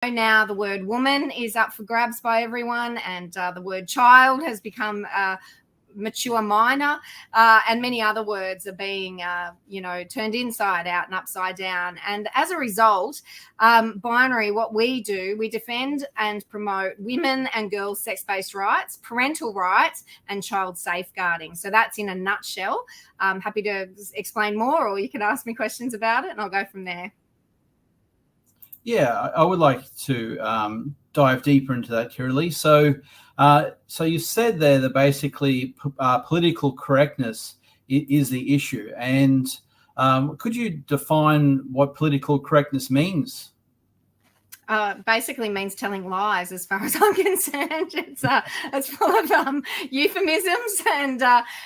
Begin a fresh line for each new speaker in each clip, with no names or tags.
now the word woman is up for grabs by everyone, and the word child has become mature minor, and many other words are being, turned inside out and upside down. And as a result, binary, what we do, we defend and promote women and girls' sex-based rights, parental rights, and child safeguarding. So that's in a nutshell. I'm happy to explain more, or you can ask me questions about it, and I'll go from there.
Yeah, I would like to dive deeper into that, Kirralie. So you said there that basically political correctness is the issue. And could you define what political correctness means?
Basically means telling lies, as far as I'm concerned. It's full of euphemisms,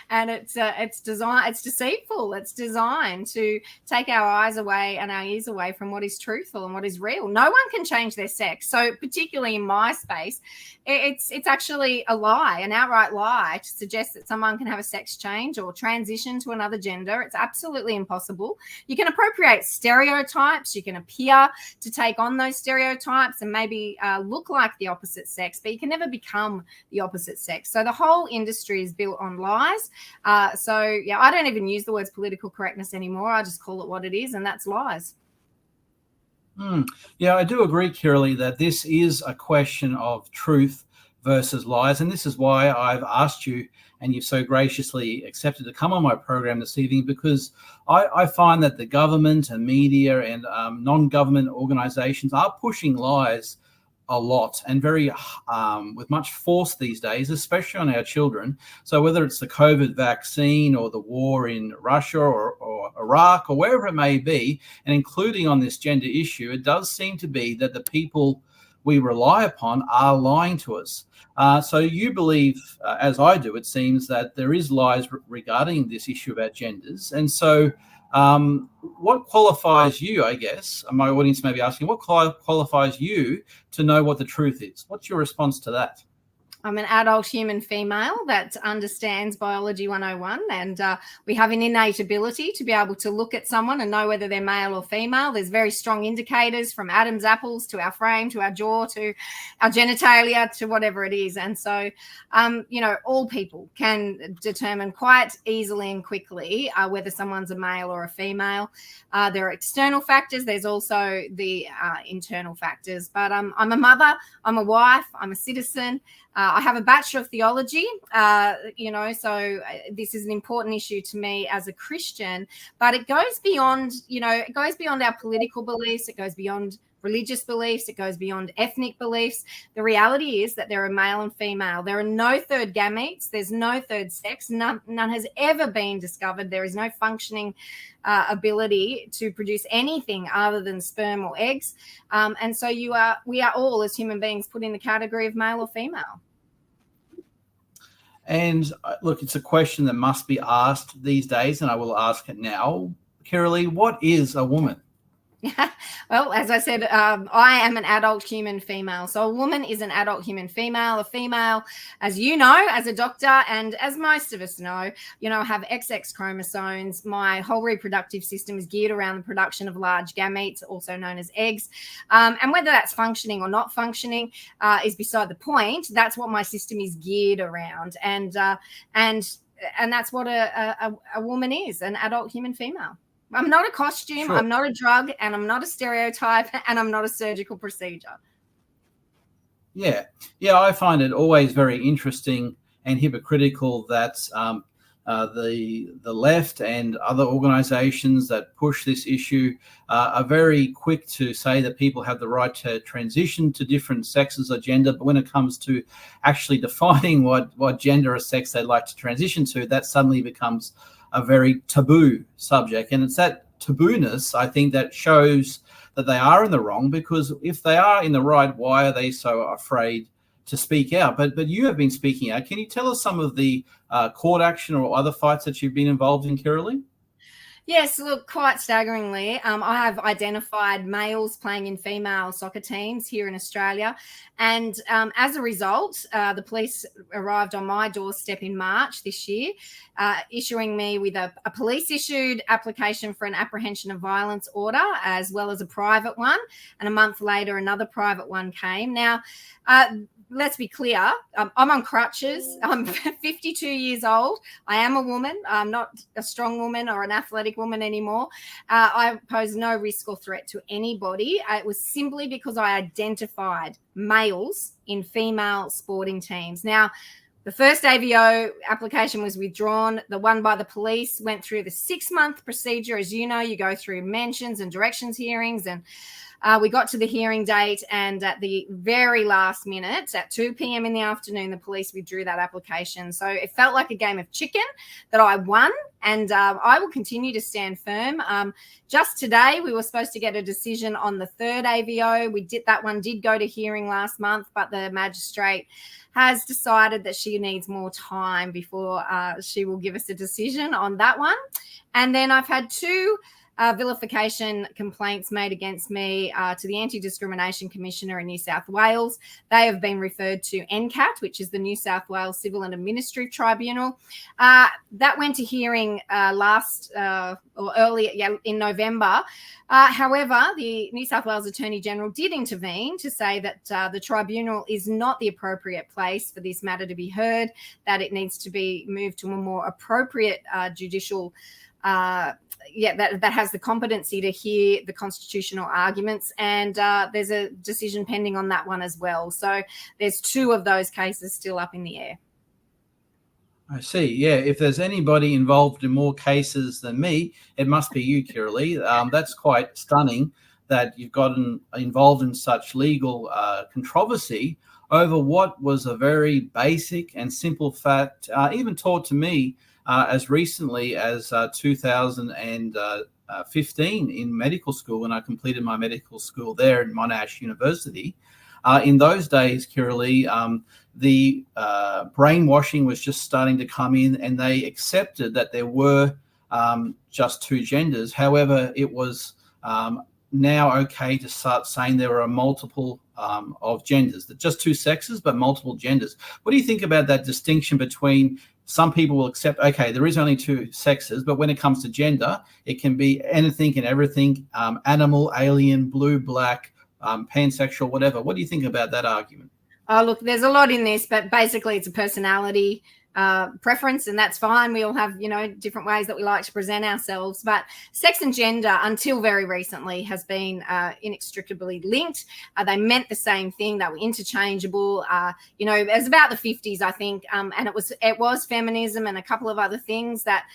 and it's deceitful. It's designed to take our eyes away and our ears away from what is truthful and what is real. No one can change their sex. So particularly in my space, it's actually a lie, an outright lie, to suggest that someone can have a sex change or transition to another gender. It's absolutely impossible. You can appropriate stereotypes. You can appear to take on those stereotypes and maybe look like the opposite sex, but you can never become the opposite sex. So the whole industry is built on lies. I don't even use the words political correctness anymore. I just call it what it is, and that's lies.
Yeah, I do agree, Kirralie, that this is a question of truth versus lies. And this is why I've asked you, and you've so graciously accepted to come on my program this evening, because I find that the government and media and non-government organizations are pushing lies a lot, and very with much force these days, especially on our children. So whether it's the COVID vaccine or the war in Russia or Iraq or wherever it may be, and including on this gender issue, it does seem to be that the people we rely upon are lying to us. So you believe, as I do, it seems, that there is lies regarding this issue about genders. And so what qualifies you, I guess, my audience may be asking, what qualifies you to know what the truth is? What's your response to that?
I'm an adult human female that understands biology 101, and we have an innate ability to be able to look at someone and know whether they're male or female. There's very strong indicators, from Adam's apples to our frame to our jaw to our genitalia to whatever it is. And so, all people can determine quite easily and quickly whether someone's a male or a female. There are external factors. There's also the internal factors. But I'm a mother, I'm a wife, I'm a citizen. I have a Bachelor of Theology, so this is an important issue to me as a Christian, but it goes beyond, it goes beyond our political beliefs. It goes beyond religious beliefs. It goes beyond ethnic beliefs. The reality is that there are male and female. There are no third gametes. There's no third sex. None has ever been discovered. There is no functioning ability to produce anything other than sperm or eggs. And so we are all, as human beings, put in the category of male or female.
And look, it's a question that must be asked these days, and I will ask it now. Kirralie, what is a woman?
Well, as I said, I am an adult human female. So a woman is an adult human female. A female, as you know, as a doctor, and as most of us know, I have XX chromosomes. My whole reproductive system is geared around the production of large gametes, also known as eggs. And whether that's functioning or not functioning is beside the point. That's what my system is geared around. And that's what a woman is, an adult human female. I'm not a costume, sure. I'm not a drug, and I'm not a stereotype, and I'm not a surgical procedure.
Yeah, I find it always very interesting and hypocritical that the left and other organizations that push this issue are very quick to say that people have the right to transition to different sexes or gender, but when it comes to actually defining what gender or sex they'd like to transition to, that suddenly becomes a very taboo subject. And it's that tabooness, I think, that shows that they are in the wrong, because if they are in the right, why are they so afraid to speak out? But you have been speaking out. Can you tell us some of the court action or other fights that you've been involved in, Kirralie?
Yes, look, quite staggeringly, I have identified males playing in female soccer teams here in Australia. And as a result, the police arrived on my doorstep in March this year, issuing me with a police issued application for an apprehension of violence order, as well as a private one. And a month later, another private one came. Now, let's be clear, I'm on crutches. I'm 52 years old. I am a woman. I'm not a strong woman or an athletic woman anymore. I pose no risk or threat to anybody. It was simply because I identified males in female sporting teams. Now, the first AVO application was withdrawn. The one by the police went through the 6-month procedure. As you know, you go through mentions and directions hearings, and we got to the hearing date, and at the very last minute, at 2 p.m. in the afternoon, the police withdrew that application. So it felt like a game of chicken that I won, and I will continue to stand firm. Just today, we were supposed to get a decision on the third AVO. That one did go to hearing last month, but the magistrate has decided that she needs more time before she will give us a decision on that one. And then I've had 2 vilification complaints made against me to the Anti-Discrimination Commissioner in New South Wales. They have been referred to NCAT, which is the New South Wales Civil and Administrative Tribunal. That went to hearing earlier in November. However, the New South Wales Attorney General did intervene to say that the tribunal is not the appropriate place for this matter to be heard, that it needs to be moved to a more appropriate judicial that has the competency to hear the constitutional arguments, and there's a decision pending on that one as well. So there's 2 of those cases still up in the air.
I see. Yeah, if there's anybody involved in more cases than me, it must be you, Kirralie. That's quite stunning that you've gotten involved in such legal controversy over what was a very basic and simple fact, even taught to me as recently as 2015 in medical school, when I completed my medical school there at Monash University. In those days, Kirralie, the brainwashing was just starting to come in, and they accepted that there were just 2 genders. However, it was now okay to start saying there are multiple of genders, that just 2 sexes, but multiple genders. What do you think about that distinction between some people will accept, okay, there is only 2 sexes, but when it comes to gender, it can be anything and everything, animal, alien, blue, black, pansexual, whatever. What do you think about that argument?
Oh, look, there's a lot in this, but basically it's a personality preference, and that's fine. We all have, different ways that we like to present ourselves, but sex and gender until very recently has been inextricably linked. They meant the same thing. They were interchangeable. It was about the 50s, I think, and it was feminism and a couple of other things that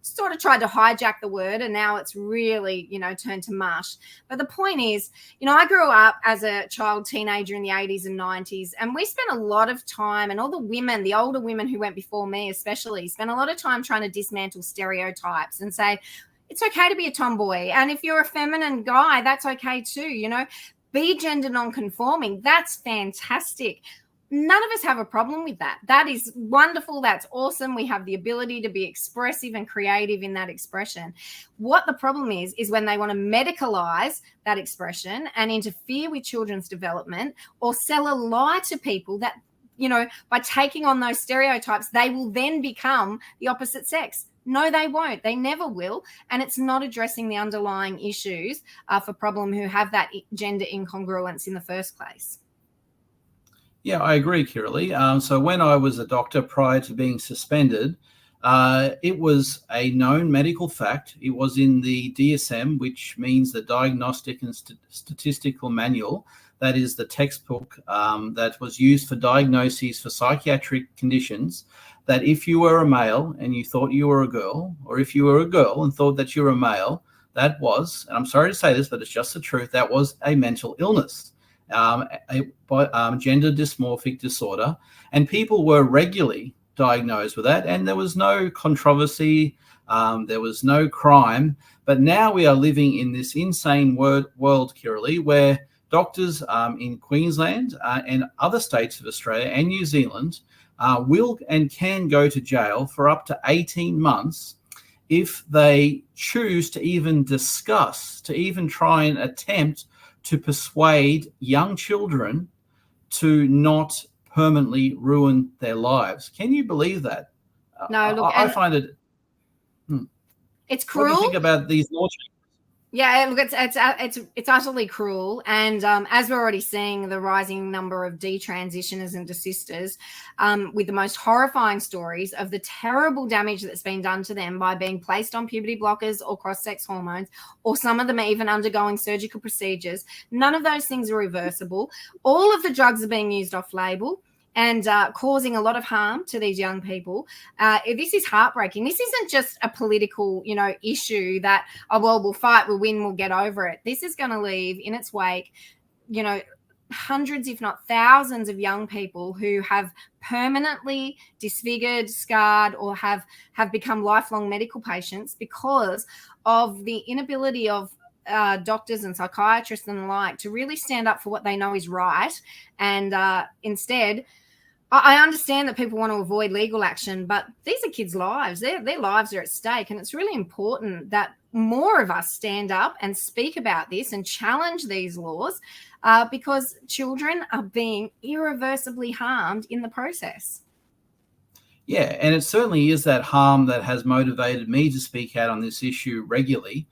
sort of tried to hijack the word, and now it's really, turned to mush. But the point is, I grew up as a child teenager in the 80s and 90s, and we spent a lot of time, and all the women, the older women who went before me especially, spent a lot of time trying to dismantle stereotypes and say it's okay to be a tomboy, and if you're a feminine guy, that's okay too. Be gender non-conforming. That's fantastic. None of us have a problem with that. That is wonderful. That's awesome. We have the ability to be expressive and creative in that expression. What the problem is when they want to medicalize that expression and interfere with children's development, or sell a lie to people that, by taking on those stereotypes, they will then become the opposite sex. No, they won't. They never will. And it's not addressing the underlying issues for problem who have that gender incongruence in the first place.
Yeah, I agree, Kirralie. So when I was a doctor prior to being suspended, it was a known medical fact. It was in the DSM, which means the Diagnostic and Statistical Manual. That is the textbook that was used for diagnoses for psychiatric conditions, that if you were a male and you thought you were a girl, or if you were a girl and thought that you were a male, that was, and I'm sorry to say this, but it's just the truth, that was a mental illness, gender dysmorphic disorder. And people were regularly diagnosed with that, and there was no controversy, there was no crime. But now we are living in this insane world, Kirralie, where doctors in Queensland and other states of Australia and New Zealand will and can go to jail for up to 18 months if they choose to even discuss, to even try and attempt to persuade young children to not permanently ruin their lives. Can you believe that?
No, look,
I find it.
It's
What do you
cruel.
think about these law changes?
Yeah, look, it's utterly cruel, and as we're already seeing, the rising number of detransitioners and desisters, with the most horrifying stories of the terrible damage that's been done to them by being placed on puberty blockers or cross-sex hormones, or some of them are even undergoing surgical procedures. None of those things are reversible. All of the drugs are being used off-label and causing a lot of harm to these young people. This is heartbreaking. This isn't just a political, issue that, oh, well, we'll fight, we'll win, we'll get over it. This is going to leave in its wake, hundreds, if not thousands of young people who have permanently disfigured, scarred, or have become lifelong medical patients because of the inability of doctors and psychiatrists and the like to really stand up for what they know is right. And instead, I understand that people want to avoid legal action, but these are kids' lives. Their lives are at stake. And it's really important that more of us stand up and speak about this and challenge these laws because children are being irreversibly harmed in the process.
Yeah, and it certainly is that harm that has motivated me to speak out on this issue regularly.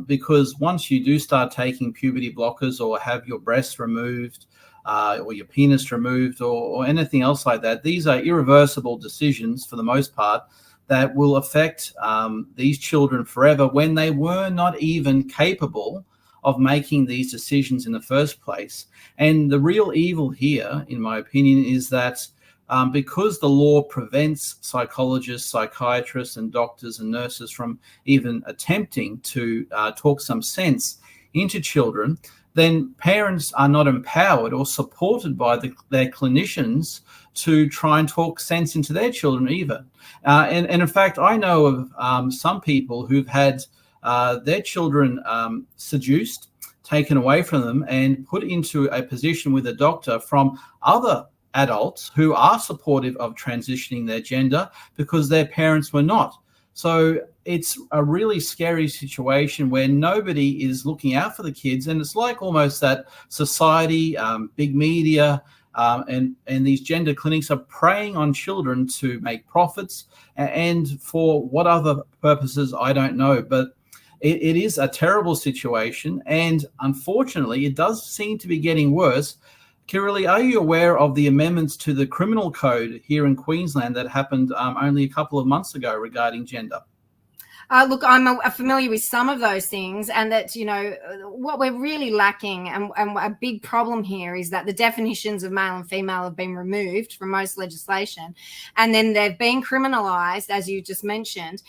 Because once you do start taking puberty blockers or have your breasts removed or your penis removed or anything else like that, these are irreversible decisions for the most part that will affect these children forever when they were not even capable of making these decisions in the first place. And the real evil here, in my opinion, is that because the law prevents psychologists, psychiatrists, and doctors and nurses from even attempting to talk some sense into children, then parents are not empowered or supported by their clinicians to try and talk sense into their children either. And in fact, I know of some people who've had their children seduced, taken away from them, and put into a position with a doctor from other adults who are supportive of transitioning their gender because their parents were not. So it's a really scary situation where nobody is looking out for the kids. And it's like almost that society, big media, and these gender clinics are preying on children to make profits, and for what other purposes, I don't know. But it is a terrible situation. And unfortunately, it does seem to be getting worse. Kirralie, are you aware of the amendments to the criminal code here in Queensland that happened only a couple of months ago regarding gender?
Look, I'm familiar with some of those things, and that, what we're really lacking and a big problem here is that the definitions of male and female have been removed from most legislation, and then they've been criminalised, as you just mentioned,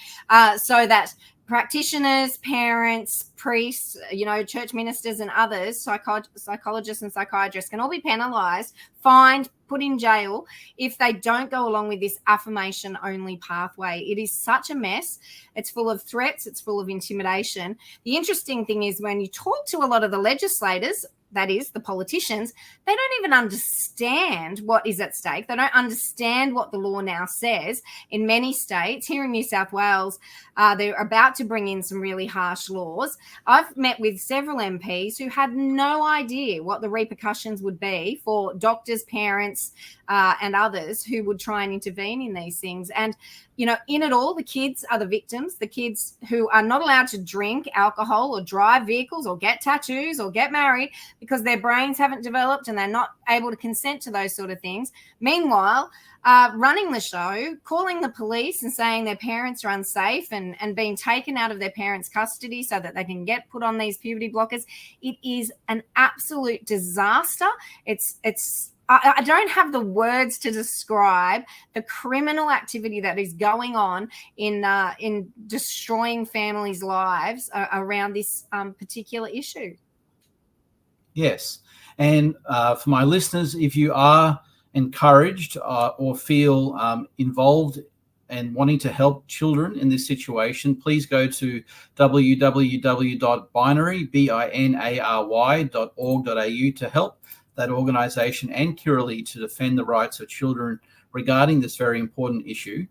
so that practitioners, parents, priests, church ministers and others, psychologists and psychiatrists can all be penalised, fined, put in jail if they don't go along with this affirmation-only pathway. It is such a mess. It's full of threats. It's full of intimidation. The interesting thing is when you talk to a lot of the legislators, that is, the politicians, they don't even understand what is at stake. They don't understand what the law now says. In many states, here in New South Wales, they're about to bring in some really harsh laws. I've met with several MPs who had no idea what the repercussions would be for doctors, parents, and others who would try and intervene in these things. And, in it all, the kids are the victims, the kids who are not allowed to drink alcohol or drive vehicles or get tattoos or get married because their brains haven't developed and they're not able to consent to those sort of things. Meanwhile, running the show, calling the police and saying their parents are unsafe and being taken out of their parents' custody so that they can get put on these puberty blockers. It is an absolute disaster. I don't have the words to describe the criminal activity that is going on in destroying families' lives around this particular issue.
Yes. And for my listeners, if you are encouraged or feel involved and wanting to help children in this situation, please go to www.binary.org.au to help that organisation and Kirralie to defend the rights of children regarding this very important issue.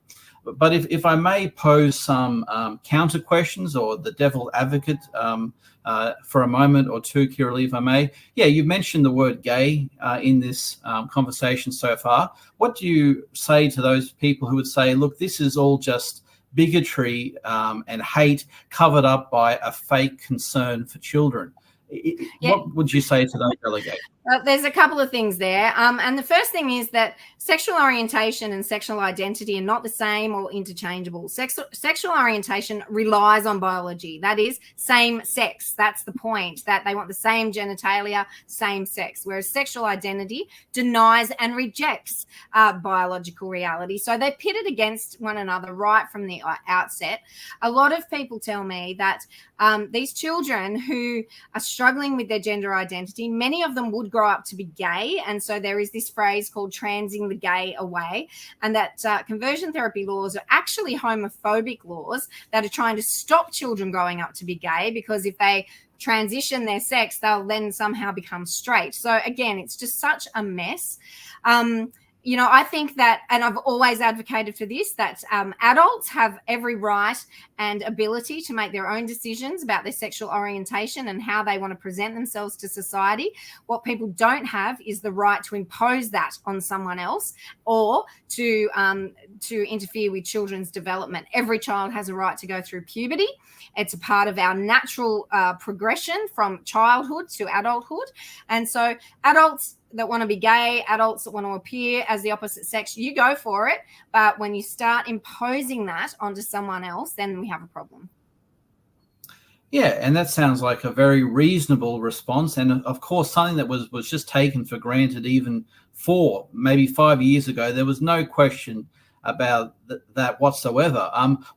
But if I may pose some counter questions or the devil advocate for a moment or two, Kirralie, if I may. Yeah, you've mentioned the word gay in this conversation so far. What do you say to those people who would say, look, this is all just bigotry and hate covered up by a fake concern for children? What would you say to those delegates?
There's a couple of things there. And the first thing is that sexual orientation and sexual identity are not the same or interchangeable. Sexual orientation relies on biology. That is same sex. That's the point, that they want the same genitalia, same sex. Whereas sexual identity denies and rejects biological reality. So they're pitted against one another right from the outset. A lot of people tell me that these children who are struggling with their gender identity, many of them would grow up to be gay. And so there is this phrase called transing the gay away, and that conversion therapy laws are actually homophobic laws that are trying to stop children growing up to be gay, because if they transition their sex, they'll then somehow become straight. So again, it's just such a mess. You know, I think that, and I've always advocated for this, that adults have every right and ability to make their own decisions about their sexual orientation and how they want to present themselves to society. What people don't have is the right to impose that on someone else or to interfere with children's development. Every child has a right to go through puberty. It's a part of our natural progression from childhood to adulthood. And so adults that want to be gay, adults that want to appear as the opposite sex, you go for it. But when you start imposing that onto someone else, then we have a problem.
Yeah, and that sounds like a very reasonable response. And of course, something that was just taken for granted even 4, maybe 5 years ago. There was no question about that whatsoever.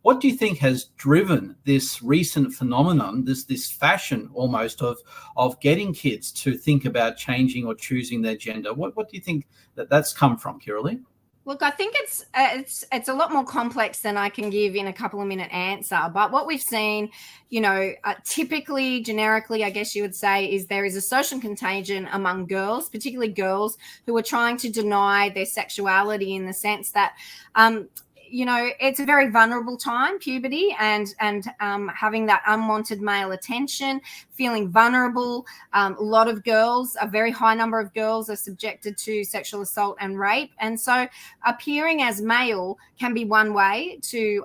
What do you think has driven this recent phenomenon, this fashion almost of getting kids to think about changing or choosing their gender? What do you think that's come from, Kirralie?
Look, I think it's a lot more complex than I can give in a couple of minute answer. But what we've seen, you know, typically, generically, I guess you would say, is there is a social contagion among girls, particularly girls who are trying to deny their sexuality, in the sense that, you know, it's a very vulnerable time, puberty, and having that unwanted male attention, feeling vulnerable. A lot of girls, a very high number of girls, are subjected to sexual assault and rape. And so appearing as male can be one way to,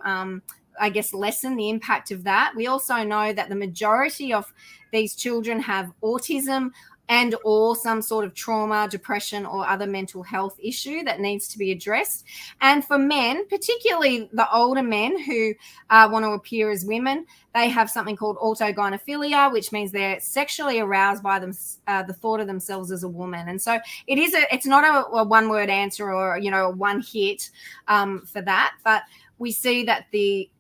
I guess, lessen the impact of that. We also know that the majority of these children have autism and or some sort of trauma, depression, or other mental health issue that needs to be addressed. And for men, particularly the older men who want to appear as women, they have something called autogynephilia, which means they're sexually aroused by them, the thought of themselves as a woman. And so it's not a one-word answer or, you know, a one hit for that, but we see that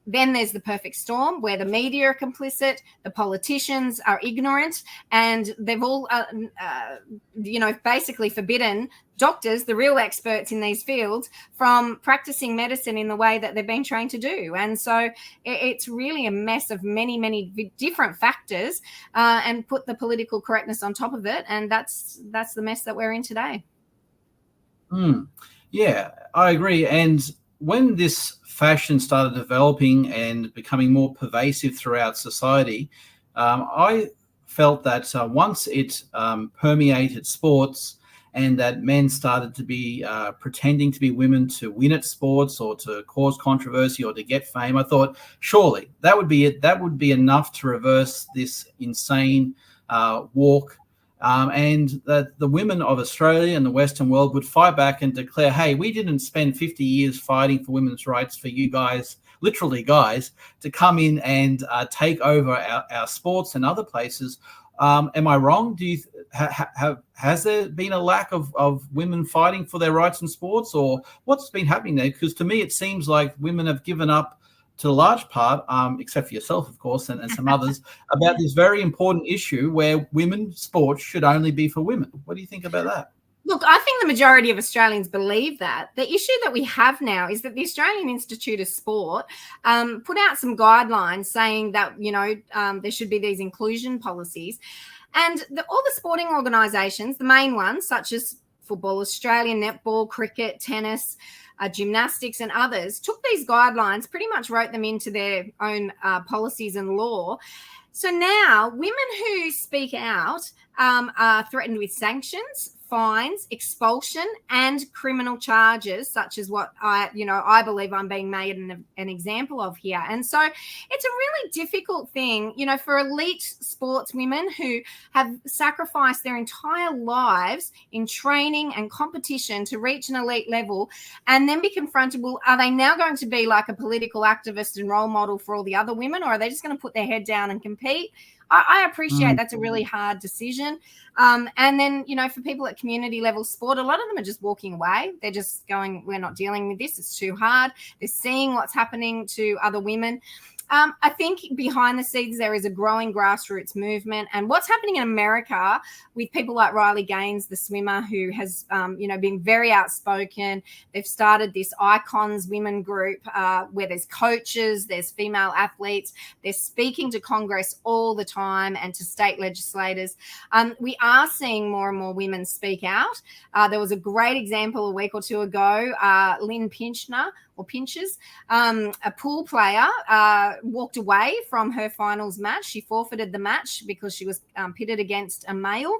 then there's the perfect storm where the media are complicit, the politicians are ignorant, and they've all, you know, basically forbidden doctors, the real experts in these fields, from practicing medicine in the way that they've been trained to do. And so it's really a mess of many, many different factors, and put the political correctness on top of it. And that's the mess that we're in today.
Yeah, I agree. And when this fashion started developing and becoming more pervasive throughout society, I felt that once it permeated sports and that men started to be pretending to be women to win at sports or to cause controversy or to get fame, I thought, surely that would be it. That would be enough to reverse this insane walk. And that the women of Australia and the Western world would fight back and declare, hey, we didn't spend 50 years fighting for women's rights for you guys, literally guys, to come in and take over our sports and other places. Am I wrong? Has there been a lack of women fighting for their rights in sports, or what's been happening there? Because to me, it seems like women have given up, to a large part, except for yourself, of course, and some others, about this very important issue where women's sports should only be for women. What do you think about that?
Look, I think the majority of Australians believe that. The issue that we have now is that the Australian Institute of Sport put out some guidelines saying that, you know, there should be these inclusion policies. And all the sporting organisations, the main ones, such as Football Australia, netball, cricket, tennis, gymnastics and others, took these guidelines, pretty much wrote them into their own policies and law. So now women who speak out are threatened with sanctions, fines, expulsion, and criminal charges, such as what I believe I'm being made an example of here. And so it's a really difficult thing, for elite sports women who have sacrificed their entire lives in training and competition to reach an elite level, and then be confronted, well, are they now going to be like a political activist and role model for all the other women, or are they just going to put their head down and compete? I appreciate that's a really hard decision. And then, for people at community level sport, a lot of them are just walking away. They're just going, we're not dealing with this. It's too hard. They're seeing what's happening to other women. I think behind the scenes, there is a growing grassroots movement. And what's happening in America with people like Riley Gaines, the swimmer, who has, been very outspoken. They've started this Icons Women group where there's coaches, there's female athletes. They're speaking to Congress all the time and to state legislators. We are seeing more and more women speak out. There was a great example a week or two ago, Lynn Pinches, a pool player, walked away from her finals match. She forfeited the match because she was pitted against a male.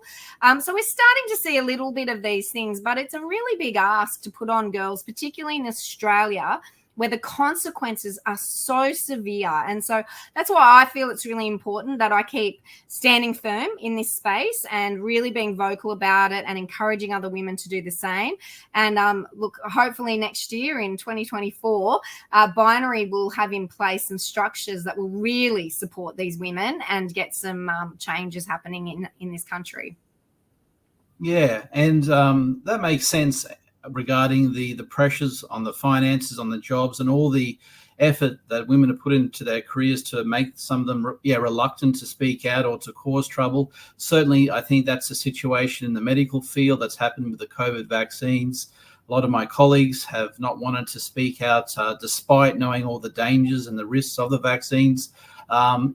So we're starting to see a little bit of these things, but it's a really big ask to put on girls, particularly in Australia, where the consequences are so severe. And so that's why I feel it's really important that I keep standing firm in this space and really being vocal about it and encouraging other women to do the same. And look, hopefully next year in 2024, Binary will have in place some structures that will really support these women and get some changes happening in this country.
Yeah, and that makes sense regarding the pressures on the finances, on the jobs, and all the effort that women have put into their careers to make some of them reluctant to speak out or to cause trouble. Certainly, I think that's a situation in the medical field that's happened with the COVID vaccines. A lot of my colleagues have not wanted to speak out despite knowing all the dangers and the risks of the vaccines.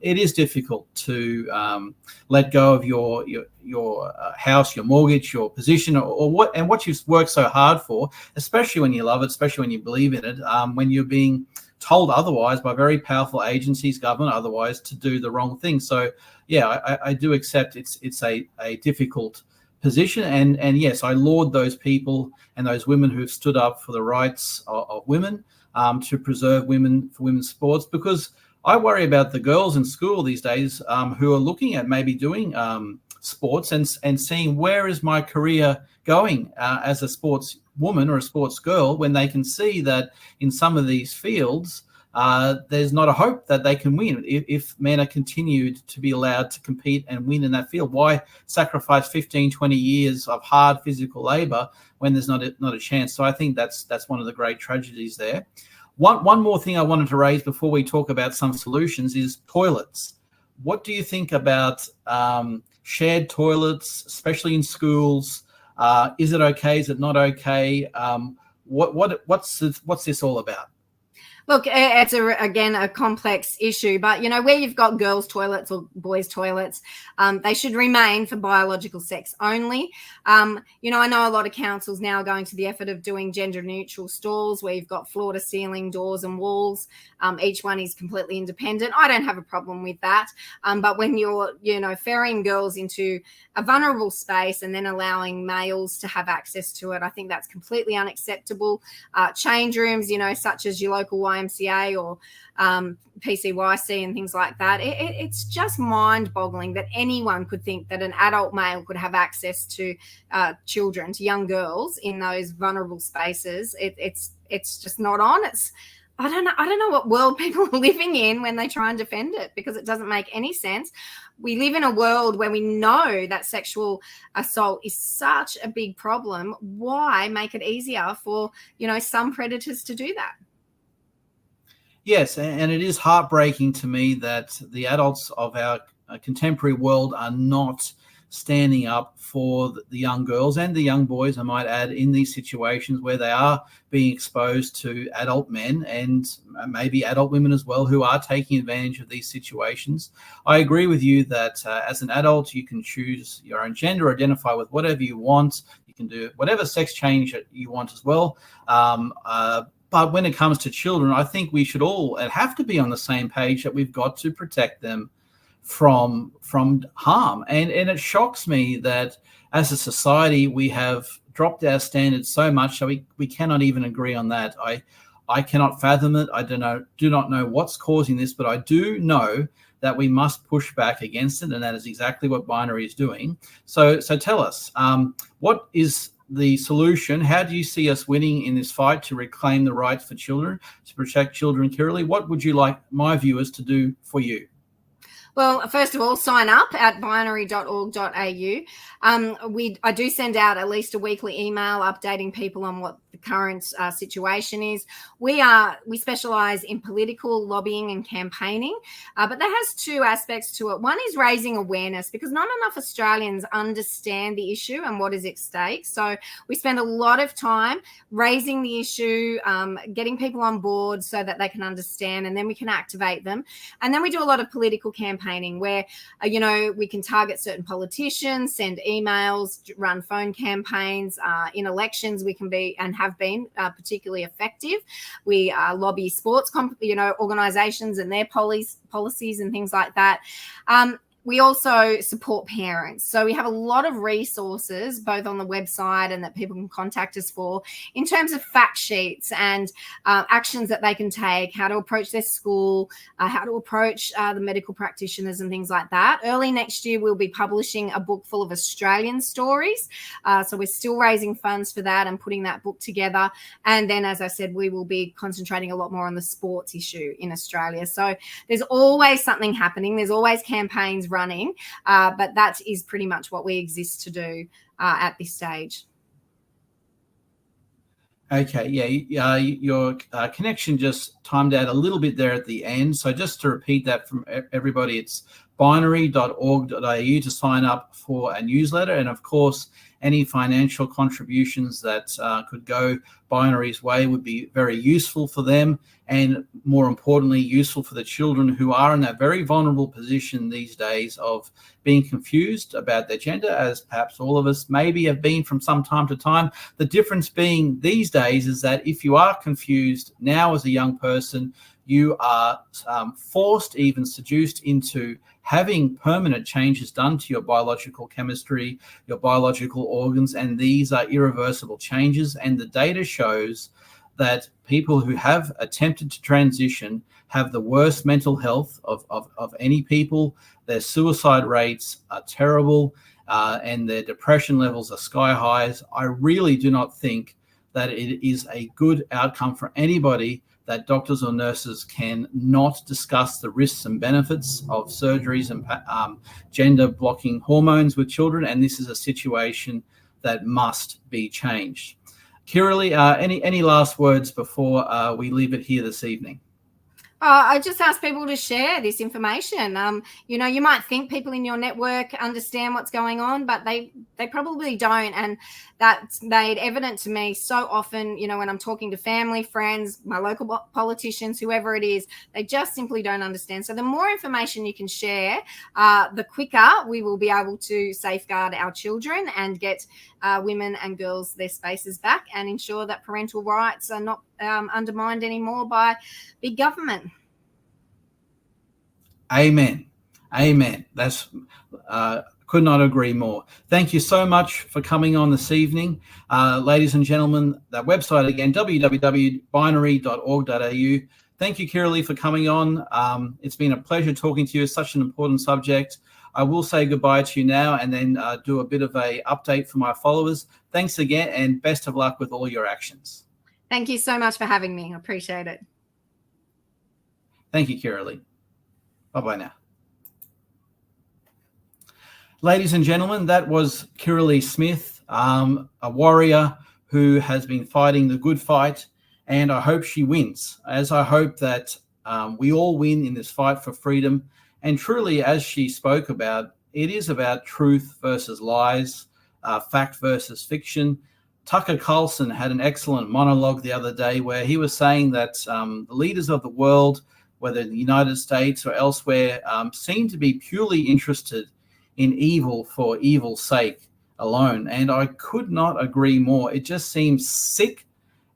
It is difficult to let go of your house, your mortgage, your position, or what you've worked so hard for, especially when you love it, especially when you believe in it, when you're being told otherwise by very powerful agencies, government otherwise, to do the wrong thing. So, yeah, I do accept it's a difficult position. And yes, I laud those people and those women who've stood up for the rights of women, to preserve women for women's sports, because I worry about the girls in school these days who are looking at maybe doing sports and seeing, where is my career going as a sports woman or a sports girl, when they can see that in some of these fields, there's not a hope that they can win if men are continued to be allowed to compete and win in that field. Why sacrifice 15, 20 years of hard physical labor when there's not a chance? So I think that's one of the great tragedies there. One more thing I wanted to raise before we talk about some solutions is toilets. What do you think about shared toilets, especially in schools? Is it okay? Is it not okay? What's this all about?
Look, it's again a complex issue, but where you've got girls' toilets or boys' toilets, they should remain for biological sex only. I know a lot of councils now are going to the effort of doing gender-neutral stalls where you've got floor-to-ceiling doors and walls. Each one is completely independent. I don't have a problem with that. But when you're, ferrying girls into a vulnerable space and then allowing males to have access to it, I think that's completely unacceptable. Change rooms, such as your local YMCA or PCYC and things like that, it's just mind-boggling that anyone could think that an adult male could have access to children, to young girls in those vulnerable spaces. It's just not on. I don't know what world people are living in when they try and defend it, because it doesn't make any sense. We live in a world where we know that sexual assault is such a big problem. Why make it easier for, some predators to do that?
Yes, and it is heartbreaking to me that the adults of our contemporary world are not standing up for the young girls and the young boys, I might add, in these situations where they are being exposed to adult men and maybe adult women as well, who are taking advantage of these situations. I agree with you that as an adult, you can choose your own gender, identify with whatever you want. You can do whatever sex change that you want as well. But when it comes to children, I think we should all have to be on the same page that we've got to protect them from harm. And it shocks me that as a society we have dropped our standards so much that we cannot even agree on that. I cannot fathom it. I do not know what's causing this, but I do know that we must push back against it, and that is exactly what Binary is doing. So tell us, what is the solution? How do you see us winning in this fight to reclaim the rights for children, to protect children? Kirralie, what would you like my viewers to do for you?
Well, first of all, sign up at binary.org.au. I do send out at least a weekly email updating people on what the current situation is. We specialise in political lobbying and campaigning, but that has two aspects to it. One is raising awareness, because not enough Australians understand the issue and what is at stake. So we spend a lot of time raising the issue, getting people on board so that they can understand, and then we can activate them. And then we do a lot of political campaigning where, we can target certain politicians, send emails, run phone campaigns. In elections, we can be and have been particularly effective. We lobby sports, organisations and their policies and things like that. We also support parents. So we have a lot of resources, both on the website and that people can contact us for, in terms of fact sheets and actions that they can take, how to approach their school, how to approach the medical practitioners and things like that. Early next year, we'll be publishing a book full of Australian stories. So we're still raising funds for that and putting that book together. And then, as I said, we will be concentrating a lot more on the sports issue in Australia. So there's always something happening. There's always campaigns running, but that is pretty much what we exist to do at this stage.
Okay, your connection just timed out a little bit there at the end. So just to repeat that from everybody, it's binary.org.au to sign up for a newsletter. And of course, any financial contributions that could go Binary's way would be very useful for them, and more importantly, useful for the children who are in that very vulnerable position these days of being confused about their gender, as perhaps all of us maybe have been from some time to time. The difference being these days is that if you are confused now as a young person, you are forced, even seduced into having permanent changes done to your biological chemistry, your biological organs, and these are irreversible changes. And the data shows that people who have attempted to transition have the worst mental health of any people. Their suicide rates are terrible, and their depression levels are sky highs. I really do not think that it is a good outcome for anybody that doctors or nurses can not discuss the risks and benefits of surgeries and gender-blocking hormones with children, and this is a situation that must be changed. Kirralie, any last words before we leave it here this evening?
I just ask people to share this information. You might think people in your network understand what's going on, but they probably don't. And that's made evident to me so often, when I'm talking to family, friends, my local politicians, whoever it is, they just simply don't understand. So the more information you can share, the quicker we will be able to safeguard our children and get women and girls their spaces back and ensure that parental rights are not undermined anymore by big government. Amen.
That's could not agree more. Thank you so much for coming on this evening. Ladies and gentlemen, that website again, www.binary.org.au. Thank you, Kirralie, for coming on. It's been a pleasure talking to you. It's such an important subject. I will say goodbye to you now and then do a bit of a update for my followers. Thanks again, and best of luck with all your actions.
Thank you so much for having me. I appreciate it.
Thank you, Kirralie. Bye-bye now. Ladies and gentlemen, that was Kirralie Smith, a warrior who has been fighting the good fight, and I hope she wins, as I hope that we all win in this fight for freedom. And truly, as she spoke about, it is about truth versus lies, fact versus fiction. Tucker Carlson had an excellent monologue the other day where he was saying that the leaders of the world, whether in the United States or elsewhere, seem to be purely interested in evil for evil's sake. alone. And I could not agree more. It just seems sick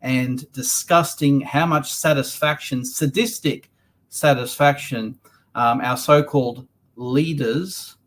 and disgusting how much satisfaction, sadistic satisfaction, our so-called leaders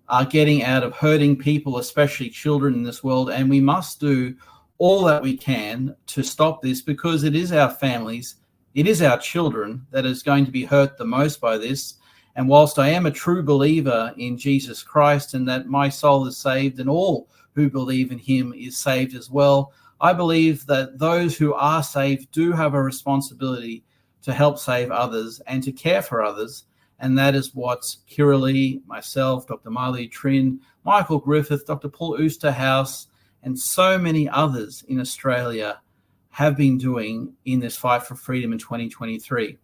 are getting out of hurting people, especially children in this world. And we must do all that we can to stop this, because it is our families, it is our children that is going to be hurt the most by this. And whilst I am a true believer in Jesus Christ and that my soul is saved and all who believe in him is saved as well, I believe that those who are saved do have a responsibility to help save others and to care for others. And that is what Kirralie, myself, Dr. Marley Trin, Michael Griffith, Dr. Paul Oosterhouse, and so many others in Australia have been doing in this fight for freedom in 2023.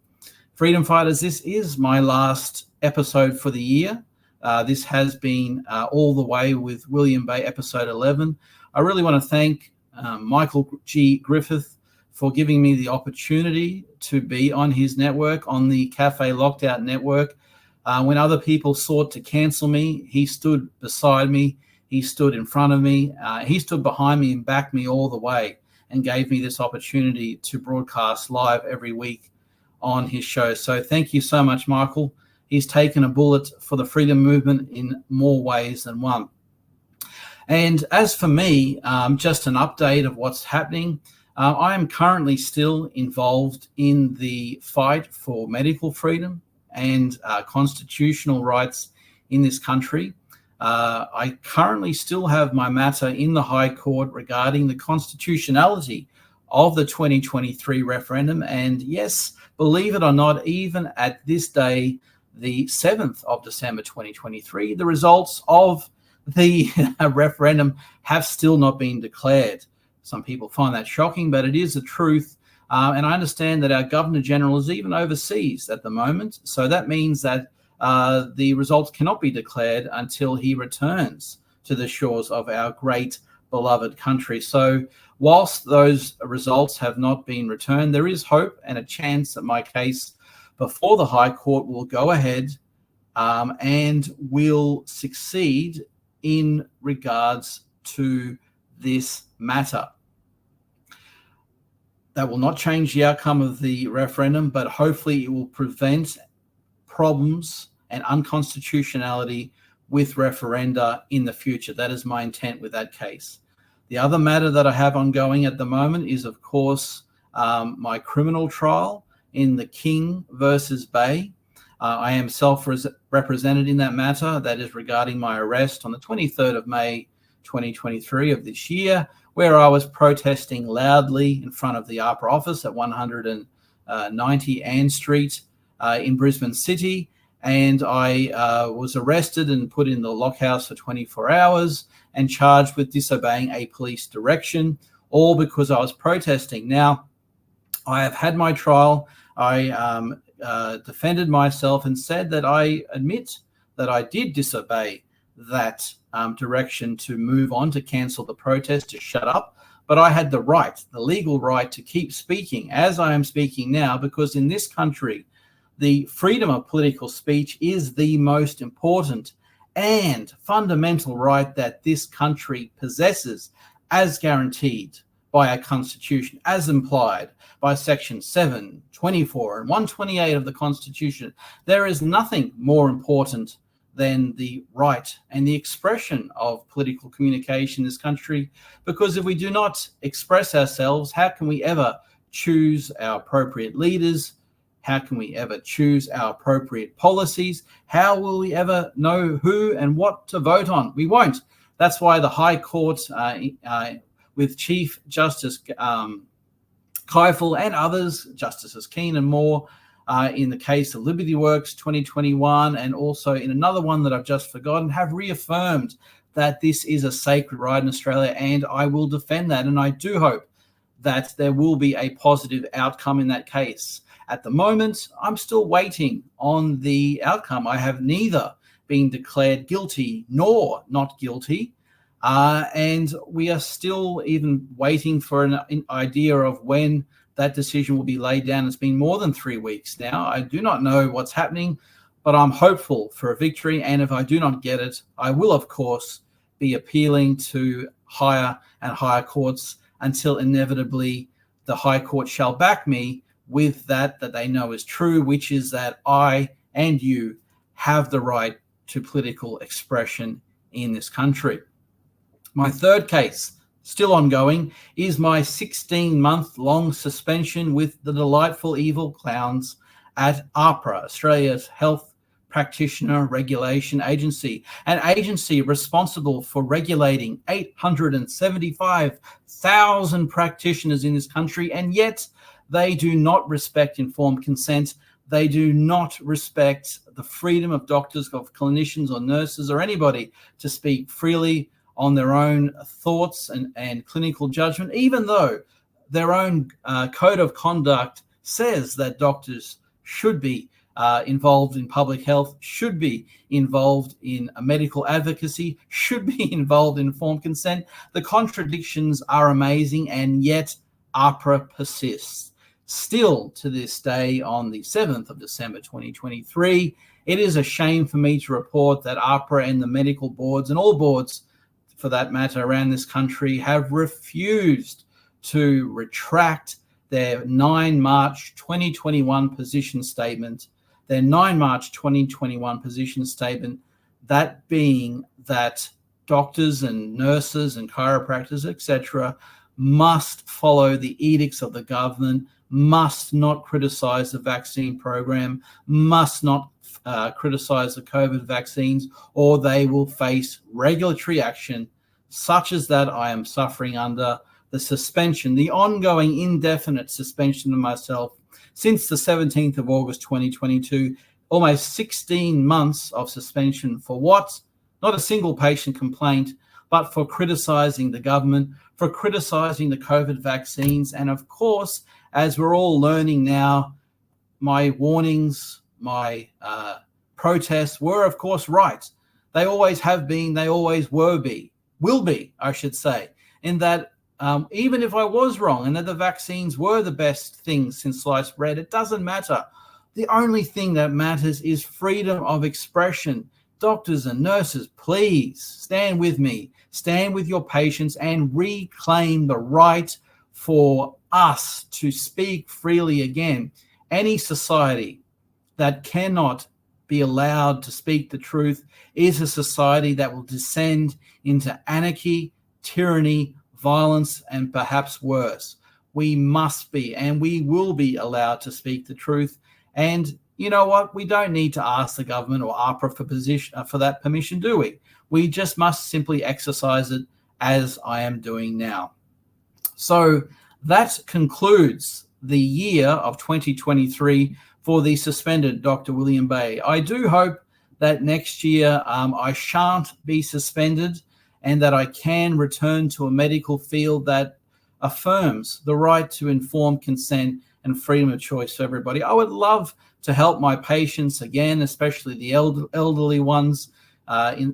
Freedom fighters, this is my last episode for the year. This has been all the way with William Bay, episode 11. I really want to thank Michael G. Griffith for giving me the opportunity to be on his network, on the Cafe Locked Out network. When other people sought to cancel me, he stood beside me. He stood in front of me. He stood behind me and backed me all the way and gave me this opportunity to broadcast live every week on his show. So thank you so much, Michael. He's taken a bullet for the freedom movement in more ways than one. And as for me, just an update of what's happening. I am currently still involved in the fight for medical freedom and constitutional rights in this country. I currently still have my matter in the High Court regarding the constitutionality of the 2023 referendum. And yes, believe it or not, even at this day, the 7th of December 2023, the results of the referendum have still not been declared. Some people find that shocking, but it is the truth. And I understand that our Governor General is even overseas at the moment. So that means that the results cannot be declared until he returns to the shores of our great beloved country. So whilst those results have not been returned, there is hope and a chance that my case before the High Court will go ahead and will succeed in regards to this matter. That will not change the outcome of the referendum, but hopefully it will prevent problems and unconstitutionality with referenda in the future. That is my intent with that case. The other matter that I have ongoing at the moment is, of course, my criminal trial in the King versus Bay. I am self-represented in that matter. That is regarding my arrest on the 23rd of May, 2023 of this year, where I was protesting loudly in front of the ARPA office at 190 Ann Street in Brisbane City. And I was arrested and put in the lockhouse for 24 hours and charged with disobeying a police direction, all because I was protesting. Now, I have had my trial. I defended myself and said that I admit that I did disobey that direction to move on, to cancel the protest, to shut up. But I had the right, the legal right, to keep speaking as I am speaking now, because in this country, the freedom of political speech is the most important and fundamental right that this country possesses, as guaranteed by our Constitution, as implied by Section 7, 24, and 128 of the Constitution. There is nothing more important than the right and the expression of political communication in this country, because if we do not express ourselves, how can we ever choose our appropriate leaders? How can we ever choose our appropriate policies? How will we ever know who and what to vote on? We won't. That's why the High Court, with Chief Justice Keifel and others, Justices Keane and Moore, in the case of Liberty Works 2021, and also in another one that I've just forgotten, have reaffirmed that this is a sacred right in Australia, and I will defend that. And I do hope that there will be a positive outcome in that case. At the moment, I'm still waiting on the outcome. I have neither been declared guilty nor not guilty. And we are still even waiting for an idea of when that decision will be laid down. It's been more than 3 weeks now. I do not know what's happening, but I'm hopeful for a victory. And if I do not get it, I will, of course, be appealing to higher and higher courts until inevitably the High Court shall back me with that they know is true, which is that I and you have the right to political expression in this country. My third case, still ongoing, is my 16-month-long suspension with the delightful evil clowns at AHPRA, Australia's Health Practitioner Regulation Agency, an agency responsible for regulating 875,000 practitioners in this country, and yet they do not respect informed consent. They do not respect the freedom of doctors, of clinicians or nurses or anybody to speak freely on their own thoughts and clinical judgment, even though their own code of conduct says that doctors should be involved in public health, should be involved in medical advocacy, should be involved in informed consent. The contradictions are amazing, and yet AHPRA persists. Still to this day, on the 7th of December 2023, it is a shame for me to report that AHPRA and the medical boards, and all boards for that matter around this country, have refused to retract their 9 March 2021 position statement, that being that doctors and nurses and chiropractors, etc., must follow the edicts of the government, must not criticize the vaccine program, must not criticize the COVID vaccines, or they will face regulatory action such as that I am suffering under. The suspension, the ongoing indefinite suspension of myself since the 17th of August 2022, almost 16 months of suspension for what? Not a single patient complaint, but for criticizing the government, for criticizing the COVID vaccines. And of course, as we're all learning now, my warnings, my protests were, of course, right. They always have been, they always will be, I should say, in that even if I was wrong and that the vaccines were the best thing since sliced bread, it doesn't matter. The only thing that matters is freedom of expression. Doctors and nurses, please stand with me, stand with your patients, and reclaim the right for us to speak freely again. Any society that cannot be allowed to speak the truth is a society that will descend into anarchy, tyranny, violence, and perhaps worse. We must be, and we will be, allowed to speak the truth. And you know what? We don't need to ask the government or AHPRA for that permission, do we? We just must simply exercise it, as I am doing now. So that concludes the year of 2023 for the suspended Dr. William Bay. I do hope that next year I shan't be suspended, and that I can return to a medical field that affirms the right to informed consent and freedom of choice for everybody. I would love to help my patients again, especially the elderly ones,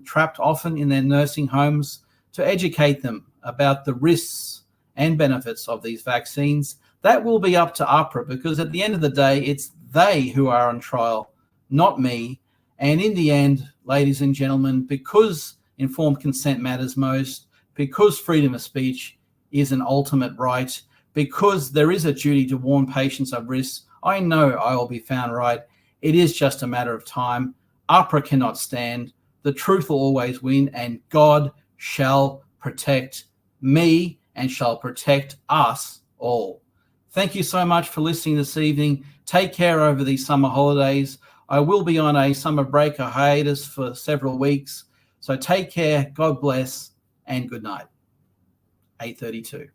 trapped often in their nursing homes, to educate them about the risks and benefits of these vaccines. That will be up to AHPRA, because at the end of the day, it's they who are on trial, not me. And in the end, ladies and gentlemen, because informed consent matters most, because freedom of speech is an ultimate right, because there is a duty to warn patients of risks, I know I will be found right. It is just a matter of time. AHPRA cannot stand. The truth will always win, and God shall protect me and shall protect us all. Thank you so much for listening this evening. Take care over these summer holidays. I will be on a summer break, a hiatus for several weeks. So take care, God bless, and good night. 8:32.